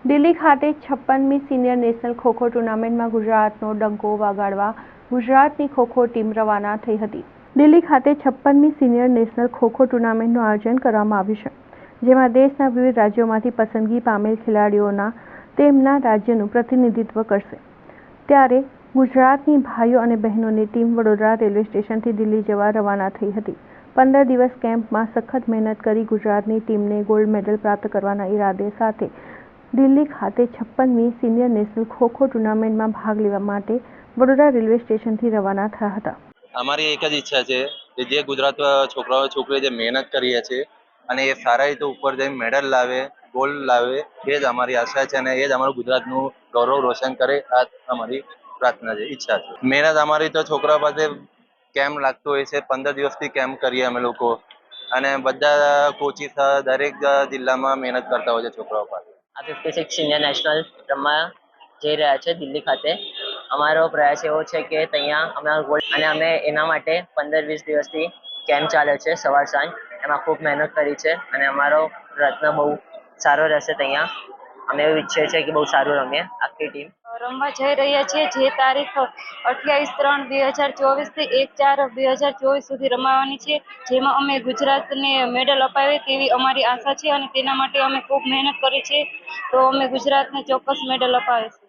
દિલ્હી ખાતે 56મી senior national kho-kho ટુર્નામેન્ટમાં ગુજરાતનો ડંકો વગાડવા ગુજરાતની ખો-ખો ટીમ રવાના થઈ હતી. દિલ્હી ખાતે 56મી સિનિયર નેશનલ ખો-ખો ટુર્નામેન્ટનું આયોજન કરવામાં આવ્યું છે, જેમાં દેશના વિવિધ રાજ્યોમાંથી પસંદગી પામેલ ખેલાડીઓના તેમના રાજ્યનું પ્રતિનિધિત્વ કરશે. ત્યારે ગુજરાતની ભાઈઓ અને બહેનોની ટીમ વડોદરા રેલવે સ્ટેશનથી દિલ્હી જવા રવાના થઈ હતી. 15 દિવસ કેમ્પમાં સખત મહેનત કરી ગુજરાતની ટીમને ગોલ્ડ મેડલ પ્રાપ્ત કરવાના ઈરાદે સાથે દિલ્હી ખાતે 56મી સિનિયર નેશનલ ખો-ખો ટુર્નામેન્ટમાં ભાગ લેવા માટે વડોદરા રેલવે સ્ટેશનથી રવાના થયા હતા. અમારી એક જ ઈચ્છા છે કે જે ગુજરાત છોકરાઓ છોકરીઓ જે મહેનત કરીએ છીએ અને એ સારા રીતે ઉપર જઈને મેડલ લાવે, ગોલ્ડ લાવે, એ જ અમારી આશા છે અને એ જ અમારું ગુજરાતનું ગૌરવ રોશન કરે. આ અમારી પ્રાર્થના છે, ઈચ્છા છે. મહેનત અમારી તો છોકરાઓ પાસે કેમ્પ લાગતો હોય છે. 15 દિવસથી કેમ્પ કરીએ અમે લોકો અને બધા કોચિસ દરેક જિલ્લામાં મહેનત કરતા હોય છે છોકરાઓ પાસે. આ 56 સિનિયર નેશનલ રમવા જઈ રહ્યા છે દિલ્હી ખાતે. અમારો પ્રયાસ એવો છે કે ત્યાં અમારો ગોલ્ડ અને અમે એના માટે 15-20 દિવસથી કેમ્પ ચાલે છે સવાર સાંજ. એમાં ખૂબ મહેનત કરી છે અને અમારો પ્રયત્ન બહુ સારો રહેશે. ત્યાં અમે એવું ઈચ્છીએ છીએ કે બહુ સારું રમીએ આખી ટીમ. રમવા જઈ રહ્યા છીએ જે તારીખ 28/3/2024 થી 1/4/2024 સુધી રમાવાની છે, જેમાં અમે ગુજરાતને મેડલ અપાવે તેવી અમારી આશા છે અને તેના માટે અમે ખૂબ મહેનત કરી છે, તો અમે ગુજરાતને ચોક્કસ મેડલ અપાવીશું.